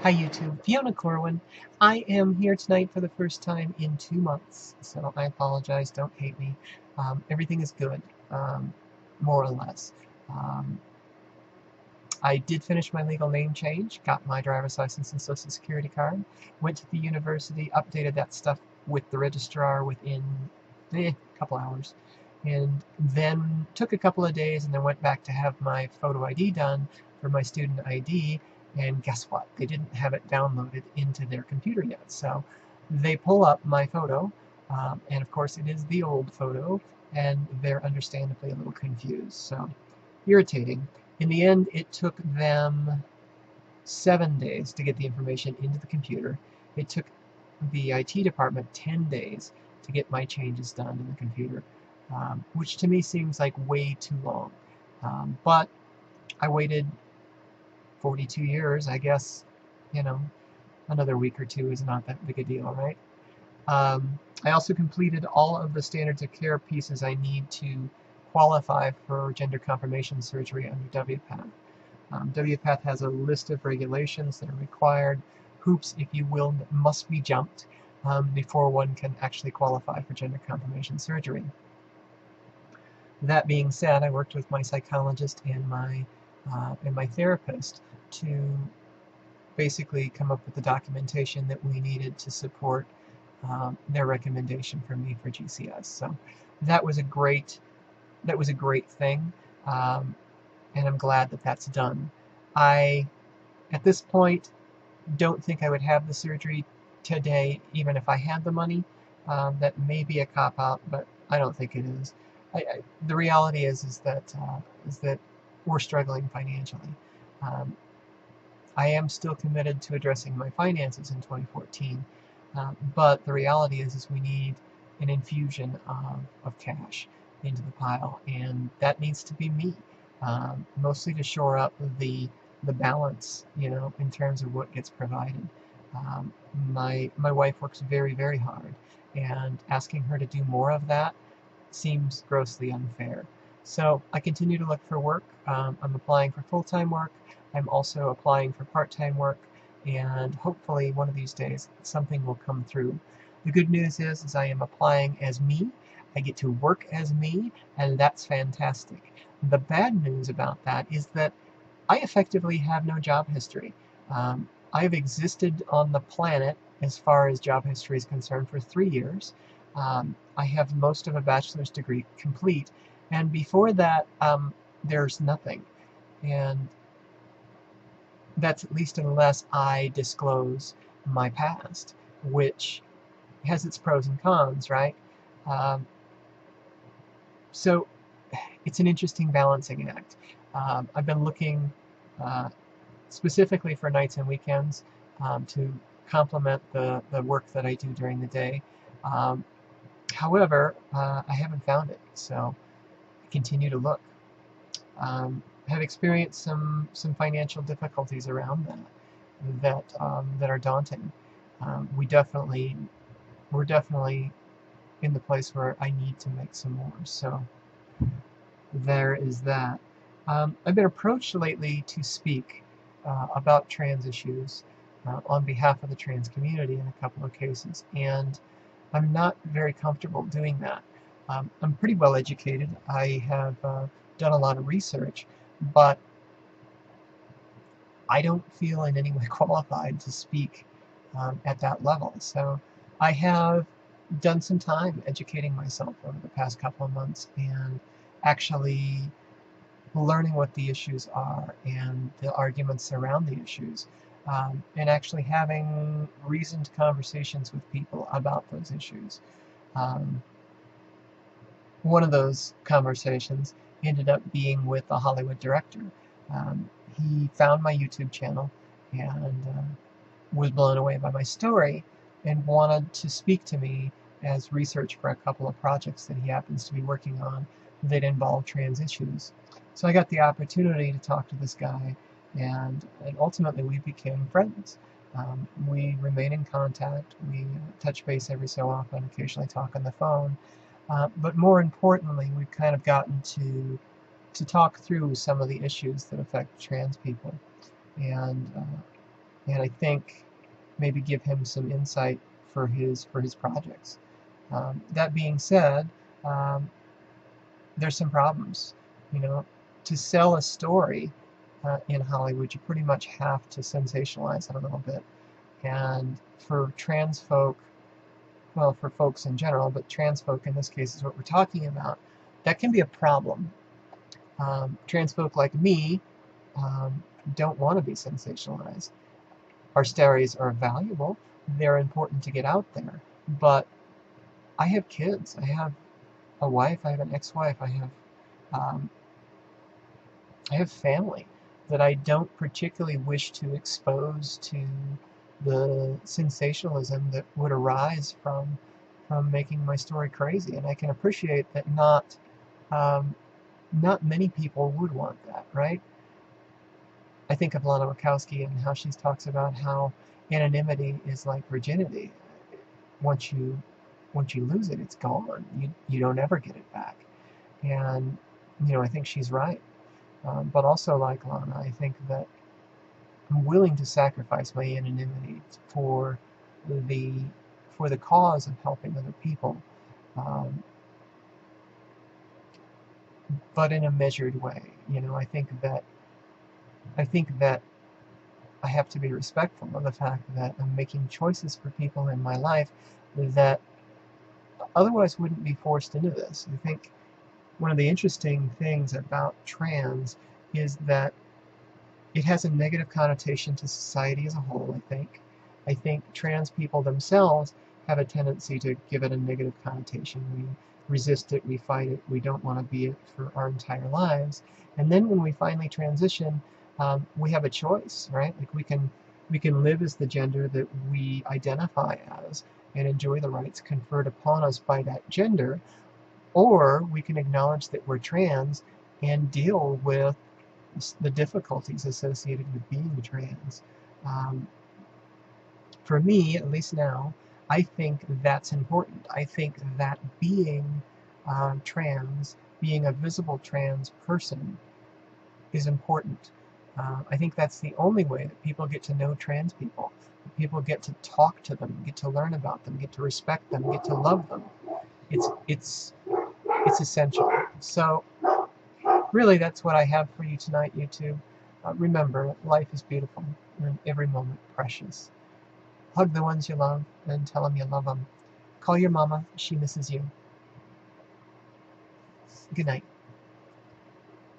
Hi YouTube, Fiona Corwin. I am here tonight for the first time in 2 months, so I apologize, don't hate me. Everything is good, more or less. Um, I did finish my legal name change, got my driver's license and social security card, went to the university, updated that stuff with the registrar within a couple hours, and then took a couple of days and then went back to have my photo ID done for my student ID, and guess what? They didn't have it downloaded into their computer yet. So they pull up my photo, and of course it is the old photo, and they're understandably a little confused. So irritating. In the end, it took them 7 days to get the information into the computer. It took the IT department 10 days to get my changes done in the computer, which to me seems like way too long. But I waited 42 years, I guess, you know, another week or two is not that big a deal, right? I also completed all of the standards of care pieces I need to qualify for gender confirmation surgery under WPATH. WPATH has a list of regulations that are required, hoops, if you will, that must be jumped before one can actually qualify for gender confirmation surgery. That being said, I worked with my psychologist and my therapist to basically come up with the documentation that we needed to support their recommendation for me for GCS. So that was a great thing, and I'm glad that that's done. I, at this point, don't think I would have the surgery today, even if I had the money. That may be a cop-out, but I don't think it is. The reality is that we're struggling financially. I am still committed to addressing my finances in 2014, but the reality is we need an infusion of cash into the pile, and that needs to be me, mostly to shore up the balance, in terms of what gets provided. My wife works very, very hard, and asking her to do more of that seems grossly unfair. So I continue to look for work. I'm applying for full-time work. I'm also applying for part-time work, and hopefully one of these days something will come through. The good news is I am applying as me. I get to work as me, and that's fantastic. The bad news about that is that I effectively have no job history. I have existed on the planet, as far as job history is concerned, for 3 years. I have most of a bachelor's degree complete, and before that, there's nothing. And that's at least unless I disclose my past, which has its pros and cons, right? So it's an interesting balancing act. I've been looking specifically for nights and weekends to complement the work that I do during the day. However, I haven't found it, so I continue to look. Have experienced some financial difficulties around that are daunting. We're definitely in the place where I need to make some more. So there is that. I've been approached lately to speak about trans issues on behalf of the trans community in a couple of cases, and I'm not very comfortable doing that. I'm pretty well educated. I have done a lot of research, but I don't feel in any way qualified to speak at that level. So I have done some time educating myself over the past couple of months and actually learning what the issues are and the arguments around the issues, and actually having reasoned conversations with people about those issues. One of those conversations ended up being with a Hollywood director. He found my YouTube channel and was blown away by my story and wanted to speak to me as research for a couple of projects that he happens to be working on that involve trans issues. So I got the opportunity to talk to this guy, and ultimately we became friends. We remain in contact. We touch base every so often, occasionally talk on the phone. But more importantly, we've kind of gotten to talk through some of the issues that affect trans people. And and I think maybe give him some insight for his projects. That being said, um, there's some problems. You know, to sell a story in Hollywood, you pretty much have to sensationalize it a little bit. And for trans folk, well, for folks in general, but trans folk in this case is what we're talking about, that can be a problem. Trans folk like me um, don't want to be sensationalized. Our stories are valuable, they're important to get out there, but I have kids, I have a wife, I have an ex-wife, um, I have family that I don't particularly wish to expose to the sensationalism that would arise from making my story crazy. And I can appreciate that um, not many people would want that, right? I think of Lana Wachowski and how she talks about how anonymity is like virginity. Once you lose it, it's gone. You don't ever get it back. And I think she's right. But also, like Lana, I think that I'm willing to sacrifice my anonymity for the cause of helping other people, um, but in a measured way. I think that I have to be respectful of the fact that I'm making choices for people in my life that otherwise wouldn't be forced into this. I think one of the interesting things about trans is that it has a negative connotation to society as a whole, I think. I think trans people themselves have a tendency to give it a negative connotation. We resist it, we fight it, we don't want to be it for our entire lives. And then when we finally transition, we have a choice, right? Like we can live as the gender that we identify as and enjoy the rights conferred upon us by that gender, or we can acknowledge that we're trans and deal with the difficulties associated with being trans. Um, for me, at least now, I think that's important. I think that being trans, being a visible trans person, is important. I think that's the only way that people get to know trans people. People get to talk to them, get to learn about them, get to respect them, get to love them. It's essential. So really, that's what I have for you tonight, YouTube. Remember, life is beautiful and every moment precious. Hug the ones you love and tell them you love them. Call your mama, she misses you. Good night.